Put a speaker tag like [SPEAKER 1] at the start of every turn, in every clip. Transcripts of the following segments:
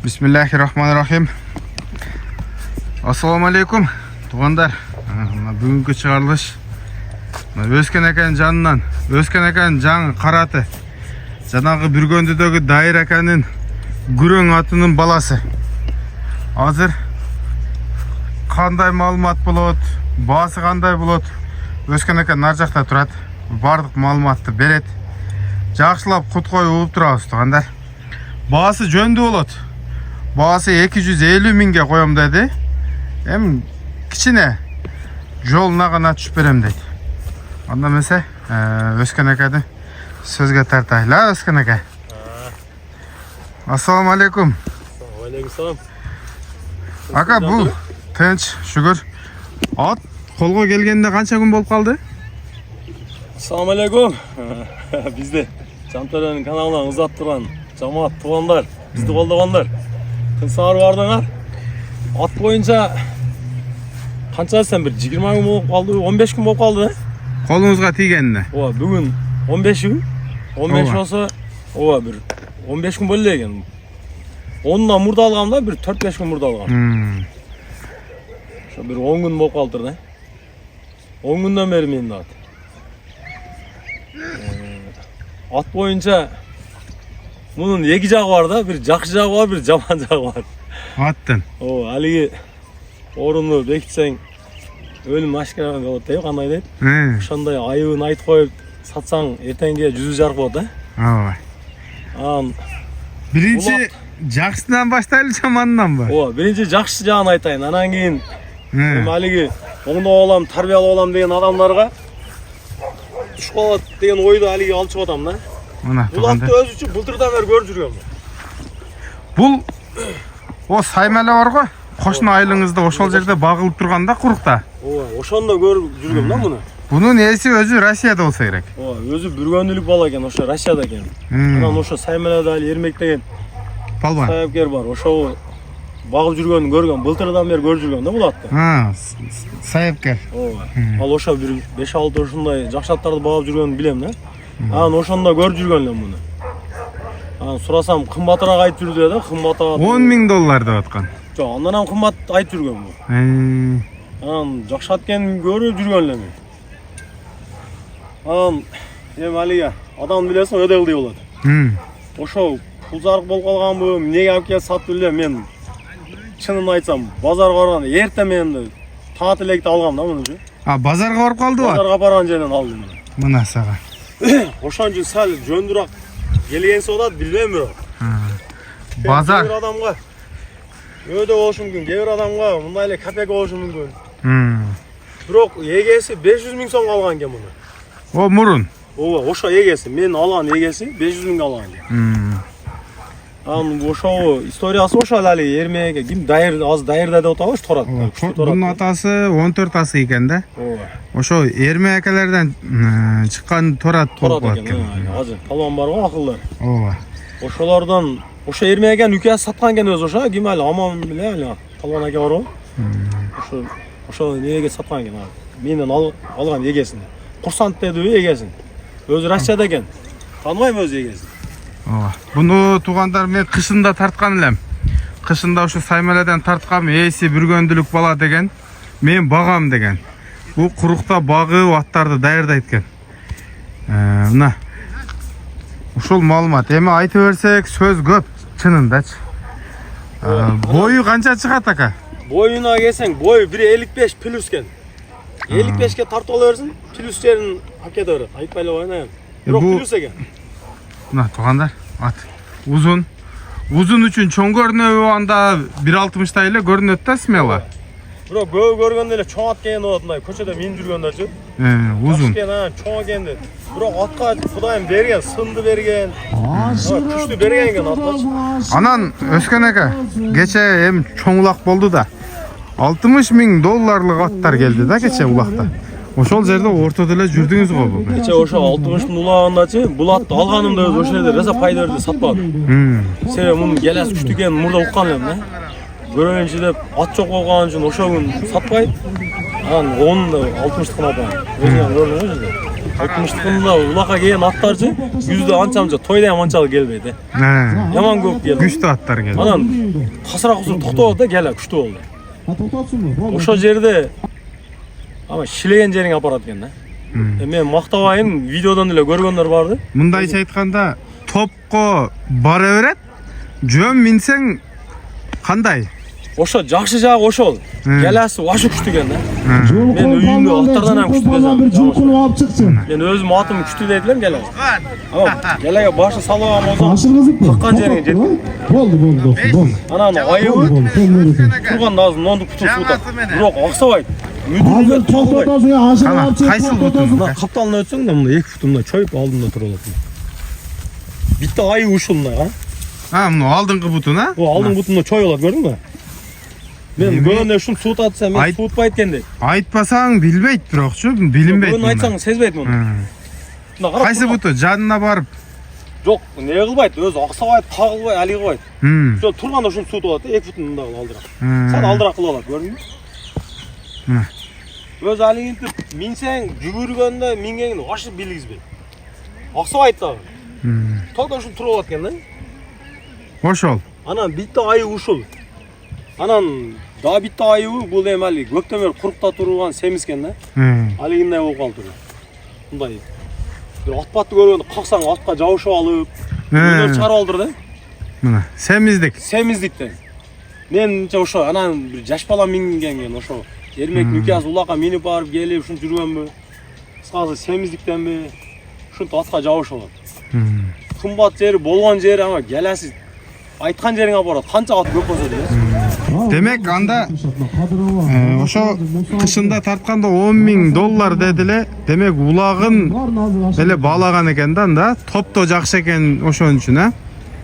[SPEAKER 1] Bismillahirrahmanirrahim. Assalamu alaikum. Туғандар, бүгінгі шығарылыш Өскен әкән жанынан, Өскен әкән жаңы қараты. Жаңағы Бүргөндүдөгү Дайыр әкәнін Гүрөң атының баласы. Азыр қандай маалымат болот, басы қандай болот? Өскен әкән нар жақта турат. Бардық маалыматты берет. Жакшылап кут коюп угуп турабыз, туғандар. Басы жөндүү болот. Басы 250 миңге коем деди. Эми кичине жолуна гана түшүп берем дейт. Анда эмесе, Өскен аканы сөзгө тартайлы, Өскен ака. Ассаламу алейкум.
[SPEAKER 2] Алейкум салам.
[SPEAKER 1] Ака, бул тынч, шүгүр. Ат колго келгенде канча күн болуп калды?
[SPEAKER 2] Ассаламу алейкум. Бизде Жантөрөнүн каналынан ызат турган жамаат туугандар, бизди колдогондар. Тынсаар бардыңар. Ат боюнча канча сен бир 20 күн болуп калды, 15 күн болуп калды.
[SPEAKER 1] Колуңузга тийгенине.
[SPEAKER 2] Ооба, бүгүн 15 күн. 15 болсо, ооба бир 15 күн болду экен. Ондан мурда алгамда бир 4-5 күн мурда алгам. Ошо бир 10 күн болуп калды да. 10 күндөн бери менин ат. Ат боюнча мунун эки жагы бар да, бир жакшы жагы бар, бир жаман жагы бар.
[SPEAKER 1] Аттын.
[SPEAKER 2] Ооба, алиги орунду бекитсең өлүм ашкара болот дейт, кандай дейт? Ошондой айыбын айтып коюп сатсаң эртеңге жүзү жарык болот да.
[SPEAKER 1] Ооба. Биринчи жакшысынан баштайлы, жаманынан ба?
[SPEAKER 2] Ооба, биринчи жакшы жагын айтайын. Анан кийин алиги оңдоп алам, тарбиялап алам деген адамдарга туш калат деген ойду алиги алып чыгып атам да. Бул атты өзү үчүн былтырдан бери көрүп жүргөм.
[SPEAKER 1] Бул о саймеле бар го. Кошун айылыңызда ошол жерде багылып турганда курукта.
[SPEAKER 2] Ооба, ошондо көрүп жүргөм да муну.
[SPEAKER 1] Бунун ээси өзү Россияда болсо керек.
[SPEAKER 2] Ооба, өзү Бүргөндүлүк бала экен, ошо Россияда экен. Анан ошо Саймеледе али Эрмек деген
[SPEAKER 1] палбан
[SPEAKER 2] сайыпкер бар. Ошо багып жүргөнүн көргөм, былтырдан бери көрүп жүргөм да бул атты.
[SPEAKER 1] Сайыпкер.
[SPEAKER 2] Ооба. Ал ошо бир 5-6 ушундай жакшы аттарды багып жүргөнүн билем да. Анан ошондо көрүп жүргөн элем муну. Анан сурасам кымбатыраак айтып жүрдү да, кымбатыраак. $10,000 деп аткан. Жок, андан ham кымбат айтып жүргөн бул. Анан жакшы ат экенин көрүп жүргөн элем. Анан эми алига адам билесиң өдө ылдый болот. Ошо пул зарык болуп калганбы, эмнеге алып келип сатып билем мен. Чынын айтсам, базарга барганда эртең менен таат электи алгам да муну.
[SPEAKER 1] Базарга барып калды ба?
[SPEAKER 2] Базарга барган жерден алдым муну.
[SPEAKER 1] Мына сага.
[SPEAKER 2] Ошон үчүн сал жөндүрөөк келген соодат билбейм бирок.
[SPEAKER 1] Базар
[SPEAKER 2] адамга өдө болушу мүмкүн, кээ бир адамга мындай эле копейка болушу мүмкүн. Бирок эгеси 500 миң сом алган экен муну.
[SPEAKER 1] О, мурун.
[SPEAKER 2] Ооба, ошо эгеси, мен алган эгеси 500 миңге алган экен. Анан ошо историясы ошо али Эрмек, ким Дайыр, аз Дайырда деп атабыз Торат.
[SPEAKER 1] Бунун атасы 14 асы экен да.
[SPEAKER 2] Ооба.
[SPEAKER 1] Ошо Эрмек акалардан чыккан Торат болуп калат экен.
[SPEAKER 2] Азыр палван бар го акылдар.
[SPEAKER 1] Ооба.
[SPEAKER 2] Ошолордон ошо Эрмек ака үкөсү саткан экен өзү ошо, ким али аман эле али палван ака бар го. Ошо неге саткан экен. Менден алган эгесин. Курсант деди эгесин. Өзү Россияда экен. Таныбайм өзү эгесин.
[SPEAKER 1] Ооба. Буну туугандар мен кышында тарткан элем. Кышында ошо Саймеледен тарткам, ээси Бүргөндүлүк бала деген, мен багам деген. Бул курукта багып аттарды даярдайт экен. Мына ушул маалымат. Эми айтып берсек сөз көп, чынындачы. Бою канча чыгат ака?
[SPEAKER 2] Боюна келсең, бою 1.55 плюс экен. 55ке тартып ала берсин, плюс жерин алып кете берет. Айтпай эле коеюн. Бирок плюс экен.
[SPEAKER 1] Мына туугандар, ат узун. Узун үчүн чоң көрүнөбү, анда 1.60 эле көрүнөт да смело.
[SPEAKER 2] Бирок көп көргөндө эле чоң ат келген болот, мындай көчөдө минип жүргөндөрчү.
[SPEAKER 1] Узун.
[SPEAKER 2] Чоң экенди. Бирок атка Кудайым берген, сынды берген. Күчтүү берген экен атка.
[SPEAKER 1] Анан Өскен ака, кече эми чоң улак болду да. $60 миң аттар келди да кече улакта. Ошол жерде ортодо эле жүрдүңүз го.
[SPEAKER 2] Кече ошо 60 миң улагандачы, бул атты алганымда өзү ошол жерде раса пайда берди, сатпадым. Себеби мунун келеси күчтүү экенин мурда уккан элем да. Көрөйүнчү деп ат жок болгон үчүн ошол күн сатпай, анан 60 кына атам. Өзүнөн көрдүм жерде. Өтмүштүкүндө улакка келген аттарчы күздө анча тойда ham анчалык келбейт. Яман көп келди.
[SPEAKER 1] Күчтүү аттар келди.
[SPEAKER 2] Анан касыра кусур токтоп да келе күчтүү болду. Ошол жерде ама шилеген жериңе апарат экен да. Мен мактабайын, видеодон эле көргөндөр барды.
[SPEAKER 1] Мындайча айтканда топко бара берет. Жөн минсең кандай?
[SPEAKER 2] Ошо жакшы жагы ошол. Келеси ашы күчтүү экен да. Мен үйүмдө аттардан ham күчтүү десем. Мен өзүм атым күчтүү дейт элем келе. Ама келеге башы салып алган болсом, каккан жериңе жетти.
[SPEAKER 3] Болду.
[SPEAKER 2] Анан айыбы турганда азыр нондук путун суутат. Бирок аксабайт.
[SPEAKER 3] Азыр токтотосуң, ашык алып чыгып
[SPEAKER 1] Кайсы
[SPEAKER 3] токтотосуң.
[SPEAKER 1] бутун?
[SPEAKER 2] Капталына өтсөң да мындай 2 футунда чоюп алдымда туруп алат. Битте айыбы ушундай,
[SPEAKER 1] Мына алдыңкы бутун, а?
[SPEAKER 2] О, алдыңкы бутунда чоюп алат, көрдүңбү? Мен көргөндө ушун суутат десем, мен суутпайт экен дейт.
[SPEAKER 1] Айтпасаң билбейт бирокчу, билинбейт.
[SPEAKER 2] Бүгүн айтсаң сезбейт муну.
[SPEAKER 1] Кайсы буту? Жанына барып.
[SPEAKER 2] Жок, не кылбайт, өзү аксабайт, кагылбайт, али кылбайт. Ошо турганда ушуну суутуп алат, 2 футун мындай алдыраак. Сен алдыраак кылып алат, көрдүңбү? Өзү алигинтип минсең, жүгүргөндө мингеңди ачып билгизбейт. Аксабайт дагы. Тогда ушул туруп алат экен да.
[SPEAKER 1] Ошол.
[SPEAKER 2] Анан битте айыбы ушул. Анан да битте айыбы бул эми али көктөн бери курукта турган семиз экен да. Алигиндей болуп калды. Мындай бир ат батты көргөндө каксаң атка жабышып алып, өнөр чыгарып алдыр да.
[SPEAKER 1] Мына семиздик.
[SPEAKER 2] Семиздиктен. Менче ошо анан бир жаш бала минген ошо. Эрмек нүкяс улакка минип барып келип ушинтип жүргөнбү? Кыскасы семиздиктенби? Ушинтип атка жабышып алат. Кымбат жери болгон жери ама келеси айткан жериңе апарат. Канча ат көп болсо да.
[SPEAKER 1] Демек анда ошо кышында тартканда $10.000 дедиле. Демек улагын эле баалаган экен да анда. Топто жакшы экен ошон үчүн, а?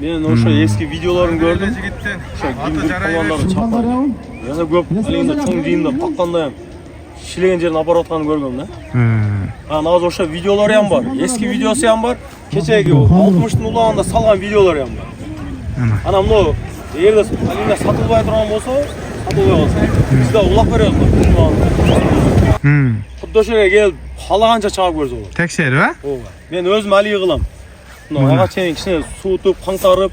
[SPEAKER 2] Мен ошо эски видеолорун көрдүм. Ошо гимдик кылгандарды чапкан. Яна көп алегинде чоң жыйында таккандай ham шилеген жерин апарып атканын көргөм да. Анан азыр ошо видеолору ham бар. Эски видеосу ham бар. Кечеги 60-тын улагында салган видеолору ham бар. Анан мына эгерде алегинде сатылбай турган болсо, сатылбай калса, бизде улак берет го. Кудда ошоге келип каалаганча чаап көрсө болот.
[SPEAKER 1] Текшерип, а?
[SPEAKER 2] Ооба. Мен өзүм алиги кылам. Мына ага чейин кичине суутуп, каңтарып,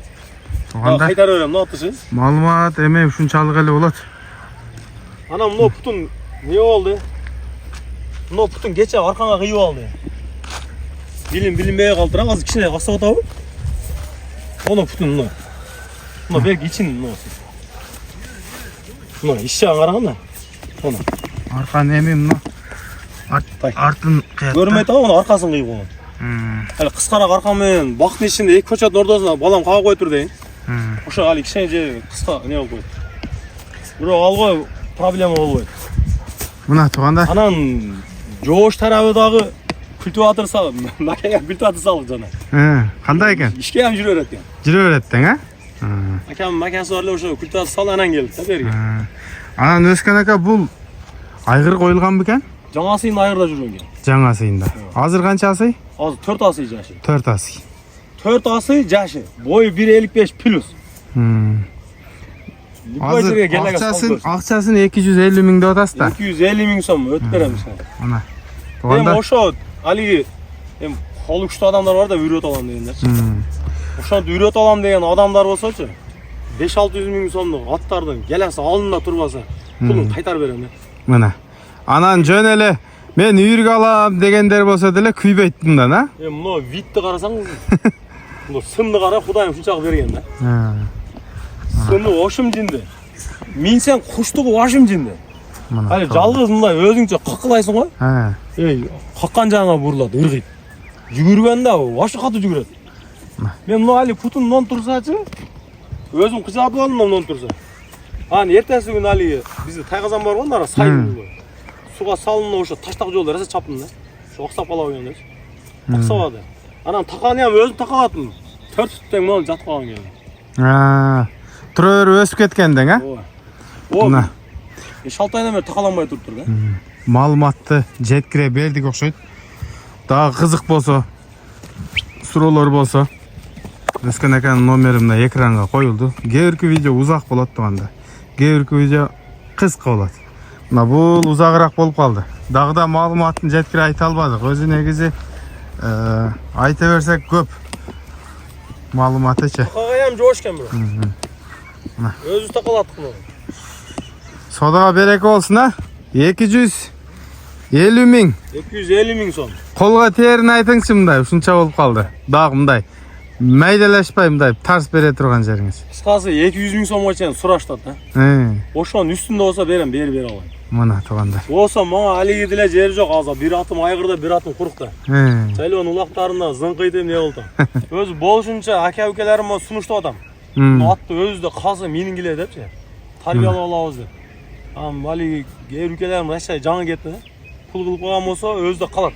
[SPEAKER 2] кайтарып берем, мына атышы.
[SPEAKER 1] Маалымат эме ушунчалык эле болот.
[SPEAKER 2] Анан мына путун не болду? Мына путун кече арканга кыйып алды. Билинбей калды, азыр кичине аксап атабы? Мына путун мына. Мына берки ичин мына. Мына ишчага караганда. Мына.
[SPEAKER 1] Аркан эми мына. Артын кыят.
[SPEAKER 2] Көрмөй атабы, мына аркасын кыйып койгон. Али кыскараак арка менен бактын ичинде эки көчөттүн ортосуна балам кагып коюп тур дейин. Ошо али кичине же кыска не болуп койт. Бирок алгой проблема болбойт.
[SPEAKER 1] Мына туугандар.
[SPEAKER 2] Анан жоош тарабы дагы культиватор салып, макега культиватор салып жана.
[SPEAKER 1] Кандай экен?
[SPEAKER 2] Ишке ham жүрө берет экен.
[SPEAKER 1] Жүрө берет тең, а?
[SPEAKER 2] Акам макасы бар эле ошо культиватор салып анан келди да берги.
[SPEAKER 1] Анан Өскөн ака бул айгыр коюлган бекен?
[SPEAKER 2] Жаңа сыйында айгырда жүргөн экен.
[SPEAKER 1] Жаңа сыйында. Азыр канча асый?
[SPEAKER 2] Азыр 4 асый жашы.
[SPEAKER 1] 4 асый.
[SPEAKER 2] 4 асый жашы. Бою 1.55 плюс.
[SPEAKER 1] Азыр акчасын 250 миң деп атасыз да.
[SPEAKER 2] 250 миң сом өтүп берем сага.
[SPEAKER 1] Мына.
[SPEAKER 2] Эми ошо алиги эми колу күчтүү адамдар бар да үйрөтүп алам дегендер. Ошонтип үйрөтүп алам деген адамдар болсочу 5-600 миң сомдук аттардын келеси алдында турбаса пулун кайтарып берем да.
[SPEAKER 1] Мына. Анан жөн эле мен үйргө алам дегендер болсо деле күйбөйт мындан, а?
[SPEAKER 2] Эми мына витти карасаңыз, мына сымды кара Кудайым ушунчалык берген да. Сымы ошум жинди. Минсең куштугу ашым жинди. Али жалгыз мындай өзүңчө каккылайсың го? Каккан жагыңа бурулат, ыргыйт. Жүгүргөндө ашы катуу жүгүрөт. Мен мына али путун нон турсачы, өзүм кыжаатып алдым нон турса. Анан эртеси күнү али бизде тайгазан бар го, мына сайын. Суга салынып ошо таштак жолдо эсе чаптым да. Ошо аксап кала койгондо. Аксабады. Анан таканы ham өзүм такалаттым. 4 фут тең мына жатып калган экен.
[SPEAKER 1] Тура берип өсүп кеткен дең, а?
[SPEAKER 2] Ооба. Шалтайдан бери такаланбай туруптур да.
[SPEAKER 1] Маалыматты жеткире бердик окшойт. Дагы кызык болсо, суроолор болсо, Өскөн аканын номери мына экранга коюлду. Кээ бирки видео узак болот турганда. Кээ бирки видео кыска болот. Мына бул узагыраак болуп калды. Дагы да маалыматын жеткире айта албадык. Өзү негизи Ayta bersek köp malumatı.
[SPEAKER 2] Kakagayam joşken bro. Özü takalattık bunu.
[SPEAKER 1] Sodaga bereke olsun ha. 250 ming.
[SPEAKER 2] 250 ming so'm.
[SPEAKER 1] Kolga terini aytыңызчы мындай, ушунча болуп калды. Дагы мындай. Майдалашпай мындай тарс бере турган жериңиз.
[SPEAKER 2] Кыскасы 200 ming so'mга чейин сураштат да. Ошонун үстүндө болсо берем алайын.
[SPEAKER 1] Мына туугандар.
[SPEAKER 2] Болсо мага алиги деле жери жок азыр. Бир атым айгырда, бир атым курукта. Телефон улактарына зыңкыйт эмне болду. Өзү болушунча ака-укелерим сунуштап атам. Атты өзү да казы менин келе депчи. Тарбиялап алабыз деп. Алиги укелерим ашай жаңы кетти. Пул кылып койгон болсо өзү да калат.